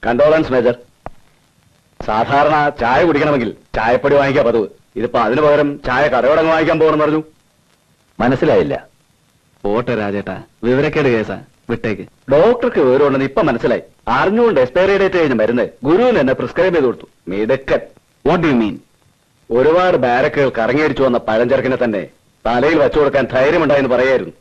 Condolence major. സാധാരണ ചായ കുടിക്കണമെങ്കിൽ ചായപ്പൊടി വാങ്ങിക്കാൻ പതിവ്. ഇതിപ്പോ അതിനു പകരം ചായ കടയോടങ്ങ് വാങ്ങിക്കാൻ പോകണമെന്ന് പറഞ്ഞു. മനസ്സിലായില്ല. പോട്ടെ രാജേട്ടാ, വിവരക്കേട് കേസാ, വിട്ടേക്ക്. ഡോക്ടർക്ക് വിവരമുണ്ടെന്ന് ഇപ്പൊ മനസ്സിലായി. അറിഞ്ഞുകൊണ്ട് എക്സ്പയറി ഡേറ്റ് കഴിഞ്ഞ് മരുന്ന് ഗുരുവിന് എന്നെ പ്രിസ്ക്രൈബ് ചെയ്ത് കൊടുത്തു. മിടുക്കൻ. What do you mean? ഒരുപാട് ബാരക്കുകൾ കറങ്ങിയടിച്ചു വന്ന പഴഞ്ചരക്കിനെ തന്നെ തലയിൽ വെച്ചു കൊടുക്കാൻ ധൈര്യമുണ്ടായെന്ന് പറയായിരുന്നു.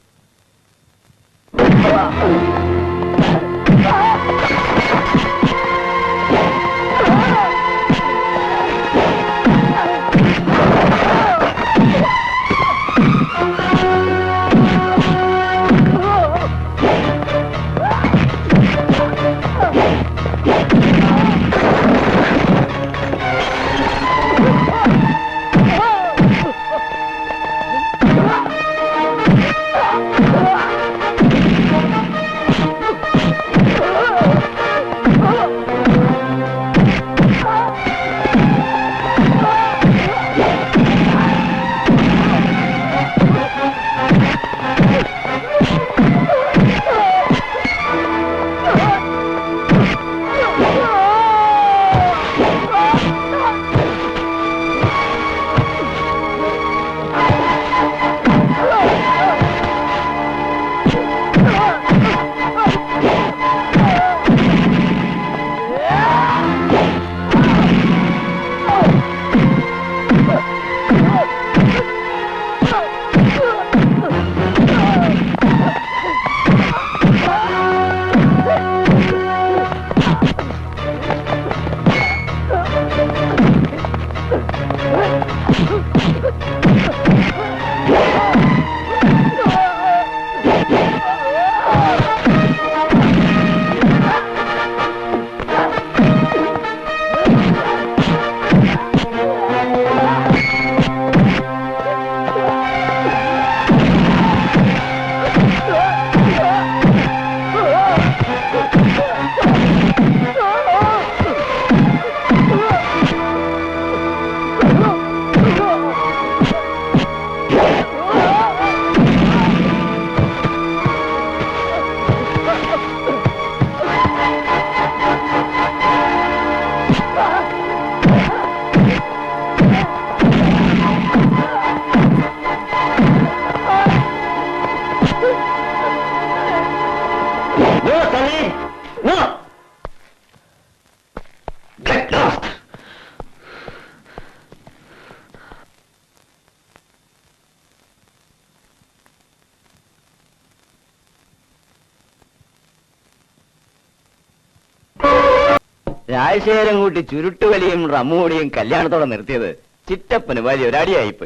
രാജശേഖരം കൂട്ടി ചുരുട്ടുവലിയും റമ്മൂടിയും കല്യാണത്തോടെ നിർത്തിയത് ചിറ്റപ്പന് വലിയ ഒരടിയായിപ്പ്.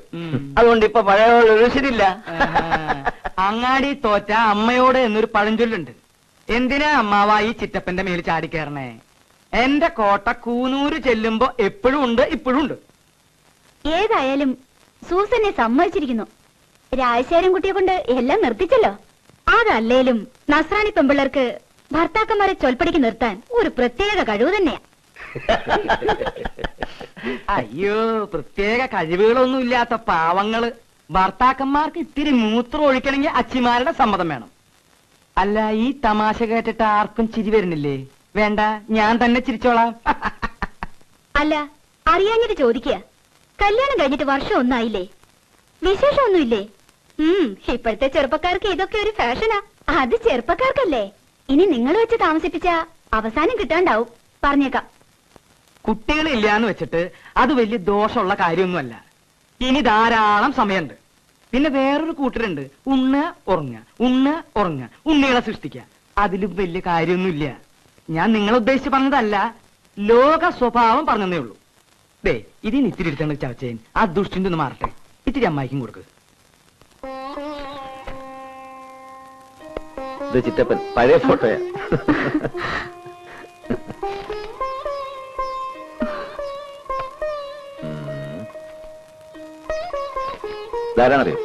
അതുകൊണ്ട് ഇപ്പൊ പഴയ രുചിയില്ല. അങ്ങാടി തോറ്റ അമ്മയോട് എന്നൊരു പഴഞ്ചൊല്ലുണ്ട്. എന്തിനാ അമ്മാവ ഈ ചിറ്റപ്പന്റെ മേൽ ചാടിക്കയറണേ? എന്റെ കോട്ട കൂനൂര് ചെല്ലുമ്പോ എപ്പോഴും ഉണ്ട്, ഇപ്പോഴും ഉണ്ട്. ഏതായാലും സൂസനെ സമ്മതിച്ചിരിക്കുന്നു. രാജശേഖരൻ കുട്ടിയെ കൊണ്ട് എല്ലാം നിർത്തിച്ചല്ലോ. അതല്ലേലും നസ്രാണി പെമ്പിള്ളേർക്ക് ഭർത്താക്കന്മാരെ ചൊൽപ്പടിക്ക് നിർത്താൻ ഒരു പ്രത്യേക കഴിവ് തന്നെയാ. അയ്യോ, പ്രത്യേക കഴിവുകളൊന്നും ഇല്ലാത്ത പാവങ്ങള്. ഭർത്താക്കന്മാർക്ക് ഇത്തിരി മൂത്രം ഒഴിക്കണമെങ്കിൽ അച്ചിമാരുടെ സമ്മതം വേണം. അല്ല, ഈ തമാശ കേട്ടിട്ട് ആർക്കും ചിരി വരുന്നില്ലേ? വേണ്ട, ഞാൻ തന്നെ ചിരിച്ചോളാം. അല്ല, അറിയാഞ്ഞിട്ട് ചോദിക്കുക. കല്യാണം കഴിഞ്ഞിട്ട് വർഷം ഒന്നായില്ലേ? വിശേഷമൊന്നുമില്ലേ? ഇപ്പോഴത്തെ ചെറുപ്പക്കാർക്ക് ഇതൊക്കെ ഒരു ഫാഷനാ. അത് ചെറുപ്പക്കാർക്കല്ലേ. ഇനി നിങ്ങൾ വെച്ച് താമസിപ്പിച്ച അവസാനം കിട്ടാണ്ടാവും. പറഞ്ഞേക്കാം. കുട്ടികളില്ലാന്ന് വെച്ചിട്ട് അത് വലിയ ദോഷമുള്ള കാര്യമൊന്നുമല്ല. ഇനി ധാരാളം സമയമുണ്ട്. പിന്നെ വേറൊരു കൂട്ടരുണ്ട്, ഉണ്ണ ഉറങ്ങ ഉണ്ണികളെ സൃഷ്ടിക്കുക. അതിലും വലിയ കാര്യമൊന്നുമില്ല. ഞാൻ നിങ്ങളെ ഉദ്ദേശിച്ച് പറഞ്ഞതല്ല, ലോക സ്വഭാവം പറഞ്ഞതേ ഉള്ളൂ. ദേ, ഇതിന് ഇത്തിരി എടുത്തേണ്ട ചവച്ചേൻ ആ ദുഷ്ടിന്റെ ഒന്ന് മാറട്ടെ. ഇത്തിരി അമ്മായിക്കും കൊടുക്ക്. ഇത് ചിറ്റപ്പൻ പഴയ ഫോട്ടോയാ. ധാരാണറിയോ?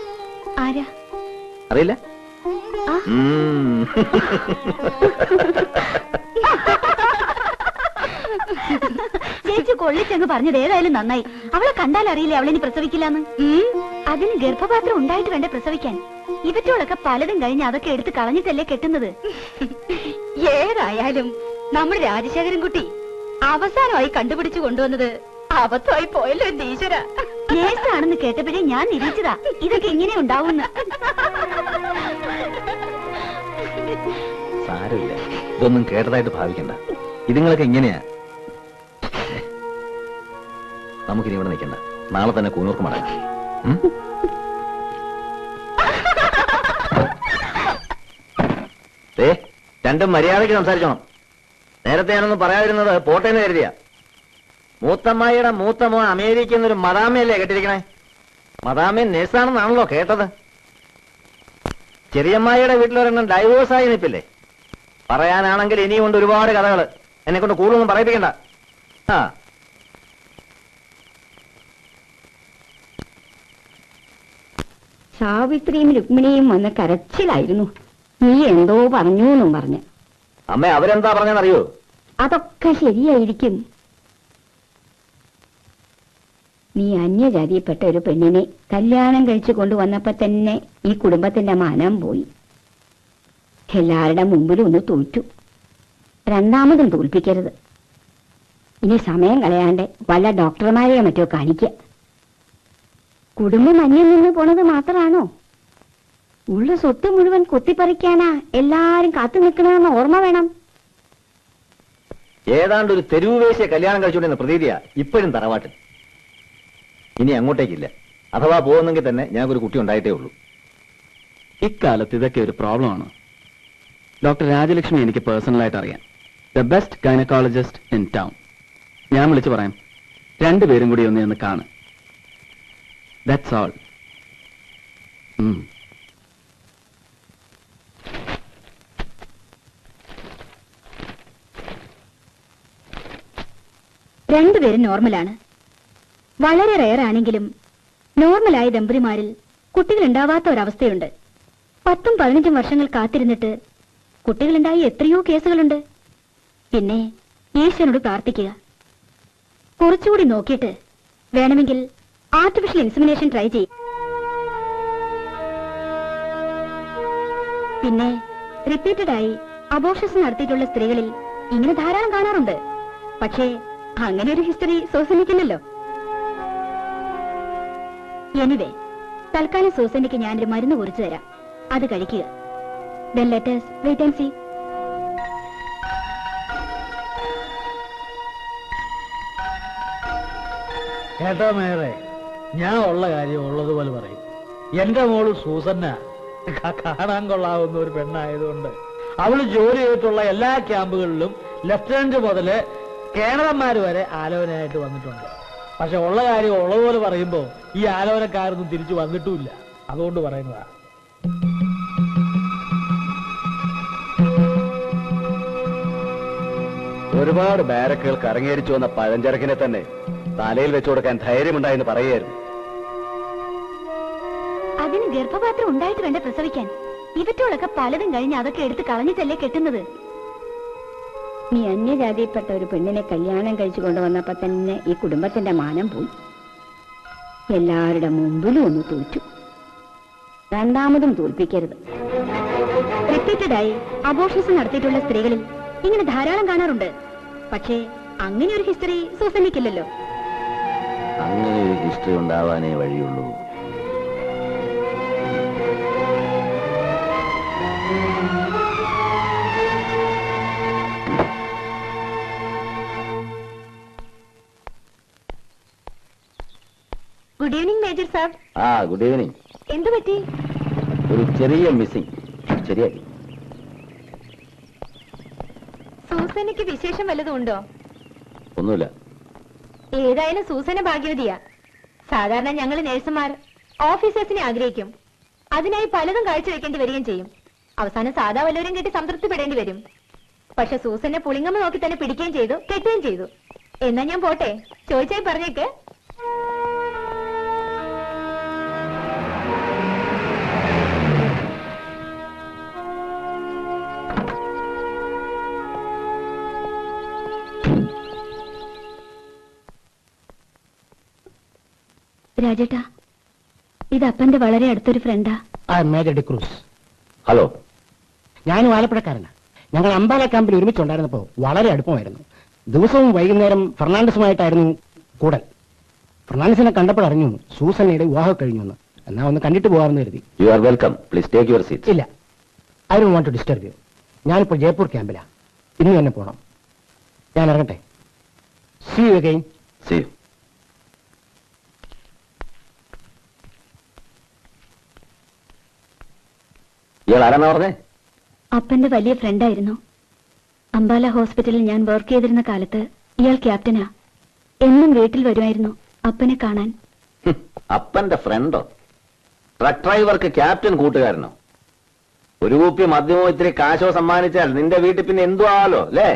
ആരാ? അറിയില്ല. ചേച്ചി കൊള്ളിച്ചെന്ന് പറഞ്ഞത് ഏതായാലും നന്നായി. അവളെ കണ്ടാൽ അറിയില്ലേ അവളിനി പ്രസവിക്കില്ലാന്ന്. അതിന് ഗർഭപാത്രം ഉണ്ടായിട്ട് വേണ്ടേ പ്രസവിക്കാൻ. ഇവറ്റോളൊക്കെ പലതും കഴിഞ്ഞ് അതൊക്കെ എടുത്ത് കളഞ്ഞിട്ടല്ലേ കെട്ടുന്നത്. ഏതായാലും നമ്മുടെ രാജശേഖരൻ കുട്ടി അവസാനമായി കണ്ടുപിടിച്ചു കൊണ്ടുവന്നത് അബദ്ധമായി പോയല്ലോ എന്റെ ഈശ്വര. നേഴ്സാണെന്ന് കേട്ടപ്പോഴേ ഞാൻ നിരീക്ഷിച്ചതാ ഇതൊക്കെ ഇങ്ങനെ ഉണ്ടാവുന്ന. സാരമില്ല, ഇതൊന്നും കേട്ടതായിട്ട് ഭാവിക്കണ്ട. ഇതുങ്ങളൊക്കെ ഇങ്ങനെയാ. നമുക്കിനി ഇവിടെ നിൽക്കണ്ട, നാളെ തന്നെ കൂനൂർക്ക് മടങ്ങാം. രണ്ടും മര്യാദയ്ക്ക് സംസാരിച്ചോണം. നേരത്തെ ഞാനൊന്നും പറയാതിരുന്നത് പോട്ടേന്ന് കരുതിയ. മൂത്തമ്മായിയുടെ മൂത്തമ്മ അമേരിക്കയിൽ നിന്നൊരു മദാമയല്ലേ കേട്ടിരിക്കണേ? മദാമ നേഴ്സാണെന്നാണല്ലോ കേട്ടത്. ചെറിയമ്മായിയുടെ വീട്ടിലൊരെണ്ണം ഡൈവോഴ്സായി നിൽപ്പില്ലേ? പറയാനാണെങ്കിൽ ഇനിയുണ്ട് ഒരുപാട് കഥകൾ. എന്നെ കൊണ്ട് കൂടുതലൊന്നും പറയിപ്പിക്കണ്ട. ആ സാവിത്രിയും രുക്മിണിയും വന്ന് കരച്ചിലായിരുന്നു. നീ എന്തോ പറഞ്ഞു എന്നും പറഞ്ഞ്. അമ്മ അവരെന്താ പറഞ്ഞെന്നറിയോ? അതൊക്കെ ശരിയായിരിക്കും. നീ അന്യജാതിയിൽപ്പെട്ട ഒരു പെണ്ണിനെ കല്യാണം കഴിച്ചു കൊണ്ടുവന്നപ്പോ തന്നെ ഈ കുടുംബത്തിന്റെ മാനം പോയി. എല്ലാവരുടെ മുമ്പിലും ഒന്ന് തോറ്റു. രണ്ടാമതും തോൽപ്പിക്കരുത്. ഇനി സമയം കളയാണ്ട് വല്ല ഡോക്ടർമാരെയോ മറ്റോ കാണിക്കുക. കുടുംബം അന്യം നിന്ന് പോണത് മാത്രമാണോ? ഉള്ള സ്വത്ത് മുഴുവൻ കൊത്തിപ്പറിക്കാനാ എല്ലാരും കാത്തു നിൽക്കണമെന്ന് ഓർമ്മ വേണം. ഏതാണ്ട് ഒരു തെരുവ് വേശ്യ കല്യാണം കഴിച്ചുകൊണ്ടിരുന്ന പ്രതീതിയാ ഇപ്പോഴും തറവാട്ടിൽ. ഇനി അങ്ങോട്ടേക്കില്ല. അഥവാ പോകുന്നെങ്കിൽ തന്നെ ഞങ്ങൾക്കൊരു കുട്ടി ഉണ്ടായിട്ടേ ഉള്ളൂ. ഇക്കാലത്ത് ഇതൊക്കെ ഒരു പ്രോബ്ലമാണ്. ഡോക്ടർ രാജലക്ഷ്മി എനിക്ക് പേഴ്സണലായിട്ട് അറിയാം. The best gynaecologist in town. ഞാൻ വിളിച്ചു പറയാം, രണ്ടുപേരും കൂടി ഒന്ന് കാണും. That's all. രണ്ടുപേരും നോർമലാണ്. വളരെ റെയർ ആണെങ്കിലും നോർമലായ ദമ്പതിമാരിൽ കുട്ടികൾ ഉണ്ടാവാത്ത ഒരവസ്ഥയുണ്ട്. 10-15 വർഷങ്ങൾ കാത്തിരുന്നിട്ട് കുട്ടികളുണ്ടായി എത്രയോ കേസുകളുണ്ട്. പിന്നെ ഈശ്വരനോട് പ്രാർത്ഥിക്കുക. കുറച്ചുകൂടി നോക്കിയിട്ട് വേണമെങ്കിൽ ആർട്ടിഫിഷ്യൽ ഇൻസെമിനേഷൻ ട്രൈ ചെയ്യും. പിന്നെ റിപ്പീറ്റഡായി അബോർഷൻസ് നടത്തിയിട്ടുള്ള സ്ത്രീകളിൽ ഇങ്ങനെ ധാരാളം കാണാറുണ്ട്. പക്ഷേ അങ്ങനെ ഒരു ഹിസ്റ്ററി സൂസനിക്കില്ലല്ലോ. എനിവേ, തൽക്കാലം സൂസനിക്ക് ഞാനൊരു മരുന്ന് കുറിച്ചു തരാം. അത് കഴിക്കുക. Then let us wait and see. കേട്ടോ മേറെ, ഞാൻ ഉള്ള കാര്യം ഉള്ളതുപോലെ പറയും. എന്റെ മോള് സൂസന്ന കാണാൻ കൊള്ളാവുന്ന ഒരു പെണ്ണായതുകൊണ്ട് അവള് ജോലി ചെയ്തിട്ടുള്ള എല്ലാ ക്യാമ്പുകളിലും ലഫ്റ്റനന്റ് മുതല് കേണലന്മാര് വരെ ആലോചനയായിട്ട് വന്നിട്ടുണ്ട്. പക്ഷെ ഉള്ള കാര്യം ഉള്ളതുപോലെ പറയുമ്പോ ഈ ആലോചനക്കാരൊന്നും തിരിച്ചു വന്നിട്ടുമില്ല. അതുകൊണ്ട് പറയുന്നതാ. ഒരുപാട് ബാരക്കുകൾക്ക് അരങ്ങേറിച്ചു വന്ന പഴഞ്ചരക്കിനെ തന്നെ തലയിൽ വെച്ചു കൊടുക്കാൻ ധൈര്യമുണ്ടായെന്ന് പറയുകയായിരുന്നു. അതിന് ഗർഭപാത്രം ഉണ്ടായിട്ട് വേണ്ട പ്രസവിക്കാൻ. ഇവറ്റോളൊക്കെ പലതും കഴിഞ്ഞ് അതൊക്കെ എടുത്ത് കളഞ്ഞിട്ടല്ലേ കെട്ടുന്നത്. നീ അന്യജാതിയിൽപ്പെട്ട ഒരു പെണ്ണിനെ കല്യാണം കഴിച്ചു കൊണ്ടുവന്നപ്പോ തന്നെ ഈ കുടുംബത്തിന്റെ മാനം പോയി. എല്ലാവരുടെ മുമ്പിലും ഒന്ന് തോറ്റു. രണ്ടാമതും തോൽപ്പിക്കരുത്. റിപ്പീറ്റഡായി അബോർഷൻസ് നടത്തിയിട്ടുള്ള സ്ത്രീകളിൽ ഇങ്ങനെ ധാരാളം കാണാറുണ്ട്. പക്ഷേ അങ്ങനെ ഒരു ഹിസ്റ്ററി സൂസനിക്കില്ലല്ലോ. അങ്ങനെ ഒരു ഹിസ്റ്ററി ഉണ്ടാവാനേ വഴിയുള്ളൂ. Good evening major sir. ആ ഗുഡ് ഈവനിങ്. എന്തു പറ്റി? ഒരു ചെറിയ മിസ്സിംഗ്. ശരിയാക്കി. സൂസനയ്ക്ക് വിശേഷം വല്ലതും ഉണ്ടോ? ഒന്നുമില്ല. ഏതായാലും സൂസന ഭാഗ്യവതിയാ. സാധാരണ ഞങ്ങൾ നേഴ്സുമാർ ഓഫീസേഴ്സിനെ ആഗ്രഹിക്കും. അതിനായി പലതും കാഴ്ചവെക്കേണ്ടി വരികയും ചെയ്യും. അവസാനം സാധാ വല്ലവരും കേട്ട് സംതൃപ്തിപ്പെടേണ്ടി വരും. പക്ഷെ സൂസനെ പുളിങ്ങമ്മ നോക്കി തന്നെ പിടിക്കുകയും ചെയ്തു, കെട്ടുകയും ചെയ്തു. എന്നാ ഞാൻ പോട്ടെ. ചോദിച്ചായി പറഞ്ഞേക്ക്. രാജേട്ടാ, ഇത് അപ്പന്റെ വളരെ അടുത്തൊരു ഫ്രണ്ടാ. മേജർ ഡിക്രൂസ്. ഹലോ. ഞാനും ആലപ്പുഴക്കാരനാ. ഞങ്ങൾ അംബാല ക്യാമ്പിൽ ഒരുമിച്ചുണ്ടായിരുന്നപ്പോൾ വളരെ അടുപ്പമായിരുന്നു. ദിവസവും വൈകുന്നേരം ഫെർണാണ്ടസുമായിട്ടായിരുന്നു കൂടൽ. ഫെർണാണ്ടസിനെ കണ്ടപ്പോൾ അറിഞ്ഞു സൂസന്നയുടെ വിവാഹം കഴിഞ്ഞു എന്ന്. എന്നാ ഒന്ന് കണ്ടിട്ട് പോകാമെന്ന് കരുതി. You are welcome. Please take your seat. ഇല്ല, I don't want to disturb you. ഞാനിപ്പോൾ ജയ്പൂർ ക്യാമ്പിലാണ്. ഇന്ന് തന്നെ പോകണം. ഞാൻ ഇറങ്ങട്ടെ. See you again. See you. ഇയാൾ ആരാന്നാ പറഞ്ഞേ? അപ്പന്റെ വലിയ ഫ്രണ്ടായിരുന്നു. അംബാല ഹോസ്പിറ്റലിൽ ഞാൻ വർക്ക് ചെയ്തിരുന്ന കാലത്ത് ഇയാൾ ക്യാപ്റ്റനാ. എന്നും വീട്ടിൽ വരുമായിരുന്നു അപ്പനെ കാണാൻ. അപ്പന്റെ ഫ്രണ്ടോ? ട്രക്ക് ഡ്രൈവർക്ക് ക്യാപ്റ്റൻ കൂട്ടുകാരനോ? ഒരു കുപ്പി മദ്യമോ ഇത്തിരി കാശോ സമ്മാനിച്ചാൽ നിന്റെ വീട്ടിൽ പിന്നെ എന്തു ആവാലോ അല്ലേ?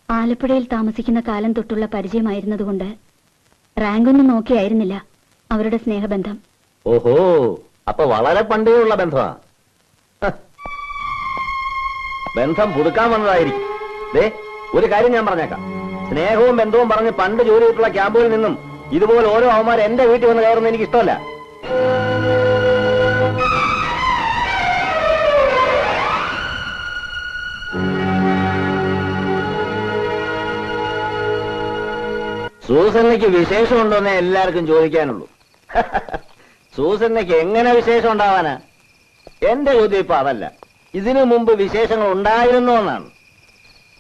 ആലപ്പുഴയിൽ താമസിക്കുന്ന കാലം തൊട്ടുള്ള പരിചയമായിരുന്നതുകൊണ്ട് റാങ്കൊന്നും നോക്കിയായിരുന്നില്ല അവരുടെ സ്നേഹബന്ധം. ഓഹോ, അപ്പൊ വളരെ പണ്ടേ ഉള്ള ബന്ധമാ. ബന്ധം പുതുക്കാൻ വന്നതായിരിക്കും. ദേ, ഒരു കാര്യം ഞാൻ പറഞ്ഞേക്കാം. സ്നേഹവും ബന്ധവും പറഞ്ഞ് പണ്ട് ജോലി ചെയ്തിട്ടുള്ള ക്യാമ്പുകളിൽ നിന്നും ഇതുപോലെ ഓരോ അവന്മാർ എന്റെ വീട്ടിൽ വന്ന് കയറുന്നത് എനിക്ക് ഇഷ്ടമല്ല. സൂസന്നയ്ക്ക് വിശേഷമുണ്ടോന്നേ എല്ലാവർക്കും ചോദിക്കാനുള്ളൂ. സൂസന്നയ്ക്ക് എങ്ങനെ വിശേഷം ഉണ്ടാവാനാ? എന്റെ ചോദ്യം ഇപ്പൊ അതല്ല, ഇതിനു മുമ്പ് വിശേഷങ്ങൾ ഉണ്ടായിരുന്നു എന്നാണ്.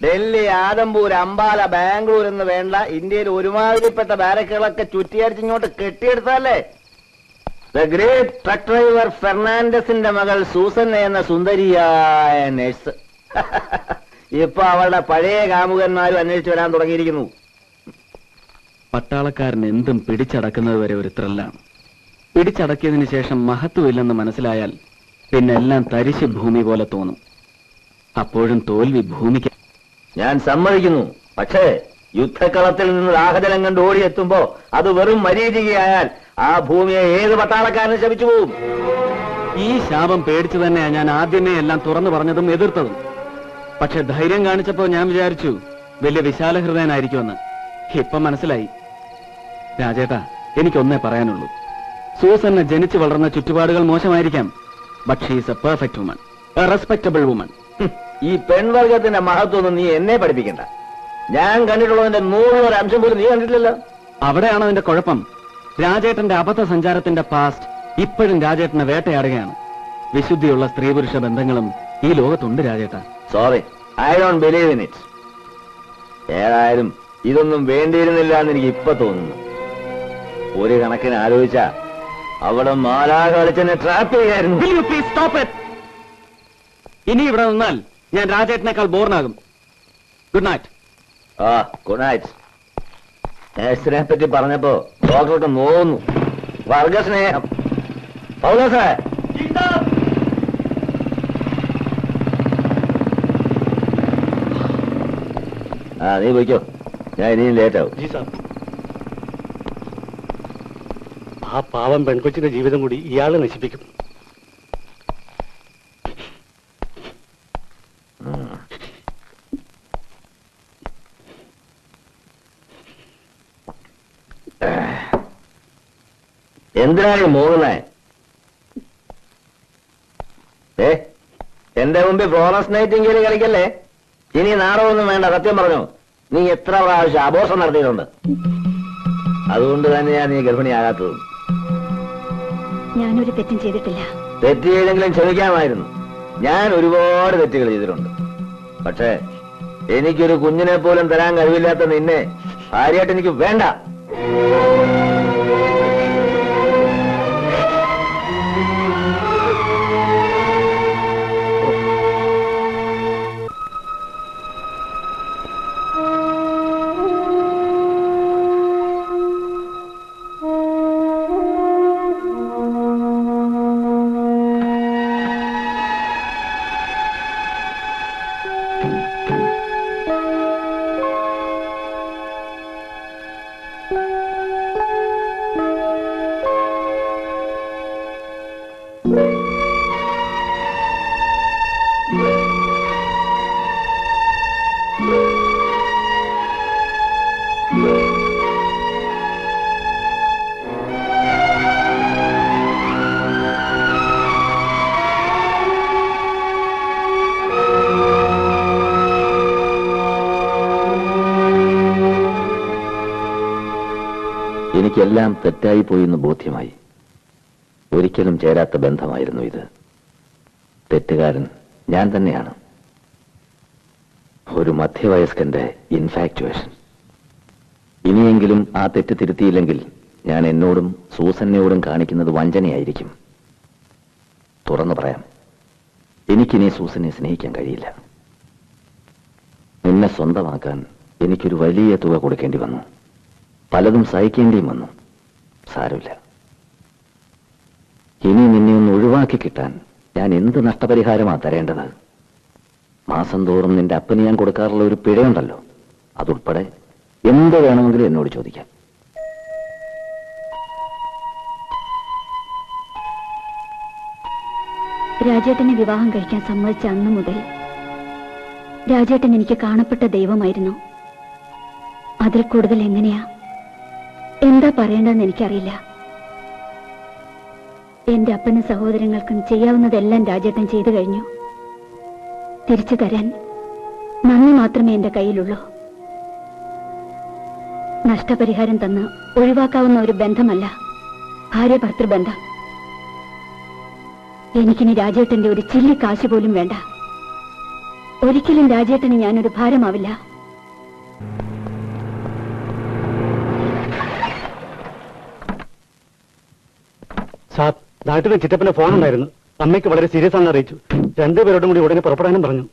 ഡൽഹി, ആദംപൂർ, അംബാല, ബാംഗ്ലൂർ എന്ന് വേണ്ട ഇന്ത്യയിൽ ഒരുമാതിരിപ്പെട്ട ബാരക്കുകളൊക്കെ ചുറ്റിയടിച്ചിങ്ങോട്ട് കെട്ടിയെടുത്തല്ലേ ദ ഗ്രേറ്റ് ട്രക്ക് ഡ്രൈവർ ഫെർണാണ്ടസിന്റെ മകൾ സൂസന്ന എന്ന സുന്ദരിയായ നഴ്സ്. ഇപ്പൊ അവളുടെ പഴയ കാമുകന്മാരും അന്വേഷിച്ചു വരാൻ തുടങ്ങിയിരിക്കുന്നു. പട്ടാളക്കാരൻ എന്തും പിടിച്ചടക്കുന്നത് വരെ ഒരു ത്രില്ലാണ്. പിടിച്ചടക്കിയതിനു ശേഷം മഹത്വമില്ലെന്ന് മനസ്സിലായാൽ പിന്നെ എല്ലാം തരിശ് ഭൂമി പോലെ തോന്നും. അപ്പോഴും തോൽവി ഭൂമിക്ക്. ഞാൻ സമ്മതിക്കുന്നു. പക്ഷേ യുദ്ധക്കളത്തിൽ നിന്ന് ദാഹജലം കണ്ട് ഓടിയെത്തുമ്പോ അത് വെറും മരീചികയായാൽ ആ ഭൂമിയെ ഏത് പട്ടാളക്കാരനും ശപിച്ചു പോവും. ഈ ശാപം പേടിച്ചു തന്നെയാ ഞാൻ ആദ്യമേ എല്ലാം തുറന്നു പറഞ്ഞതും എതിർത്തതും. പക്ഷെ ധൈര്യം കാണിച്ചപ്പോ ഞാൻ വിചാരിച്ചു വലിയ വിശാല ഹൃദയനായിരിക്കുമെന്ന്. ഇപ്പൊ മനസ്സിലായി. രാജേട്ടാ, എനിക്കൊന്നേ പറയാനുള്ളൂ. സൂസന്ന ജനിച്ചു വളർന്ന ചുറ്റുപാടുകൾ മോശമായിരിക്കാം, but she is a perfect woman, a respectable woman. ഈ പെൺവർഗത്തിന്റെ മഹത്വമൊന്നും നീ എന്നെ പഠിപ്പിക്കണ്ട. ഞാൻ കണ്ടിട്ടുള്ളതിന്റെ 100 അംശം പോലും നീ കണ്ടിട്ടില്ലല്ലോ. അവിടെയാണ് അതിന്റെ കുഴപ്പം. രാജേട്ടന്റെ അബദ്ധ സഞ്ചാരത്തിന്റെ പാസ്റ്റ് ഇപ്പോഴും രാജേട്ടനെ വേട്ടയാടുകയാണ്. വിശുദ്ധിയുള്ള സ്ത്രീ പുരുഷ ബന്ധങ്ങളും ഈ ലോകത്തുണ്ട് രാജേട്ടാ. Sorry, I don't believe in it. ഏതായാലും ഇതൊന്നും വേണ്ടിയിരുന്നില്ല എന്ന് എനിക്ക് ഇപ്പൊ തോന്നുന്നു. ഒരു കണക്കിന് ആലോചിച്ചാ അവിടെ മാലാഖ കളിച്ചെന്നെ ട്രാപ്പ് ചെയ്യായിരുന്നു. Will you please stop it? ഇനി ഇവിടെ നിന്നാൽ ഞാൻ രാജേട്ടനേക്കാൾ ബോർനാകും. Good night. ആ, ഗുഡ് നൈറ്റ്. നേഴ്സിനെ പറ്റി പറഞ്ഞപ്പോ ഡോക്ടർക്ക് നോവുന്നു. വർഗസ്നേഹം. പൗലോസേ, ആ നീ പോയിക്കോ, ഞാൻ ഇനിയും ലേറ്റ് ആവും. ആ പാവം പെൺകൊച്ചിന്റെ ജീവിതം കൂടി ഇയാള് നശിപ്പിക്കും. എന്തിനാണ് മൂന്നേ? എന്റെ മുമ്പിൽ ഫ്ലോറൻസ് നൈറ്റിംഗേൽ കളിക്കല്ലേ. ഇനി നാടകമൊന്നും വേണ്ട. സത്യം പറഞ്ഞു, നീ എത്ര പ്രാവശ്യം ആഘോഷം നടത്തിയിട്ടുണ്ട്. അതുകൊണ്ട് തന്നെയാണ് നീ ഗർഭിണിയാകാത്തത്. ഞാനൊരു തെറ്റും ചെയ്തിട്ടില്ല. തെറ്റ് ചെയ്തെങ്കിലും ക്ഷമിക്കാമായിരുന്നു. ഞാൻ ഒരുപാട് തെറ്റുകൾ ചെയ്തിട്ടുണ്ട്. പക്ഷേ എനിക്കൊരു കുഞ്ഞിനെ പോലും തരാൻ കഴിവില്ലാത്ത നിന്നെ ഭാര്യയായിട്ട് എനിക്ക് വേണ്ട. എനിക്കെല്ലാം തെറ്റായി പോയെന്ന് ബോധ്യമായി. ഒരിക്കലും ചേരാത്ത ബന്ധമായിരുന്നു ഇത്. തെറ്റുകാരൻ ഞാൻ തന്നെയാണ്. ഒരു മധ്യവയസ്കന്റെ ഇൻഫാക്ച്വേഷൻ. ഇനിയെങ്കിലും ആ തെറ്റ് തിരുത്തിയില്ലെങ്കിൽ ഞാൻ എന്നോടും സൂസന്നയോടും കാണിക്കുന്നത് വഞ്ചനയായിരിക്കും. തുറന്നു പറയാം, എനിക്കിനി സൂസനെ സ്നേഹിക്കാൻ കഴിയില്ല. നിന്നെ സ്വന്തമാക്കാൻ എനിക്കൊരു വലിയ തുക കൊടുക്കേണ്ടി വന്നു. പലതും സഹിക്കേണ്ടിയും വന്നു. സാരമില്ല. ഇനി നിന്നെ ഒന്ന് ഒഴിവാക്കി കിട്ടാൻ ഞാൻ എന്ത് നഷ്ടപരിഹാരമാണ് തരേണ്ടത്? മാസം തോറും നിന്റെ അപ്പന് ഞാൻ കൊടുക്കാറുള്ള ഒരു പിഴയുണ്ടല്ലോ, അതുൾപ്പെടെ എന്ത് വേണമെങ്കിലും എന്നോട് ചോദിക്കാം. രാജേട്ടനെ വിവാഹം കഴിക്കാൻ സമ്മതിച്ച അന്നു മുതൽ രാജേട്ടൻ എനിക്ക് കാണപ്പെട്ട ദൈവമായിരുന്നു. അതിൽ കൂടുതൽ എങ്ങനെയാ, എന്താ പറയേണ്ടതെന്ന് എനിക്കറിയില്ല. എന്റെ അപ്പനും സഹോദരങ്ങൾക്കും ചെയ്യാവുന്നതെല്ലാം രാജേട്ടൻ ചെയ്തു കഴിഞ്ഞു. തിരിച്ചു തരാൻ നന്ദി മാത്രമേ എന്റെ കയ്യിലുള്ളൂ. നഷ്ടപരിഹാരം തന്ന് ഒഴിവാക്കാവുന്ന ഒരു ബന്ധമല്ല ഭാര്യ ഭർത്തൃബന്ധം. എനിക്കിനി രാജേട്ടന്റെ ഒരു ചില്ലി കാശ് പോലും വേണ്ട. ഒരിക്കലും രാജേട്ടന് ഞാനൊരു ഭാരമാവില്ല. സാർ, നാട്ടിലെ ചിറ്റപ്പന്റെ ഫോൺ ഉണ്ടായിരുന്നു. അമ്മയ്ക്ക് വളരെ സീരിയസ് ആണെന്ന് അറിയിച്ചു. രണ്ടുപേരോടും കൂടി ഉടനെ പുറപ്പെടാനും പറഞ്ഞു.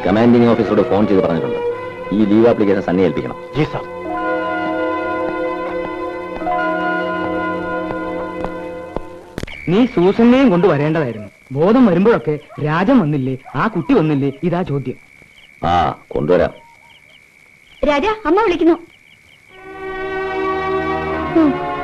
കമാൻഡിംഗ് ഓഫീസറോട് ഫോൺ ചെയ്ത് പറഞ്ഞിട്ടുണ്ട്. ഈ ലീവ് ആപ്ലിക്കേഷൻ സണ്ണി ഏൽപ്പിക്കണം. ജി സാർ. നീ സൂസനെയും കൊണ്ടുവരേണ്ടതായിരുന്നു. ബോധം വരുമ്പോഴൊക്കെ രാജൻ വന്നില്ലേ, ആ കുട്ടി വന്നില്ലേ, ഇതാ ചോദ്യം. ആ, കൊണ്ടുവരാം. രാജ, അമ്മ വിളിക്കുന്നു.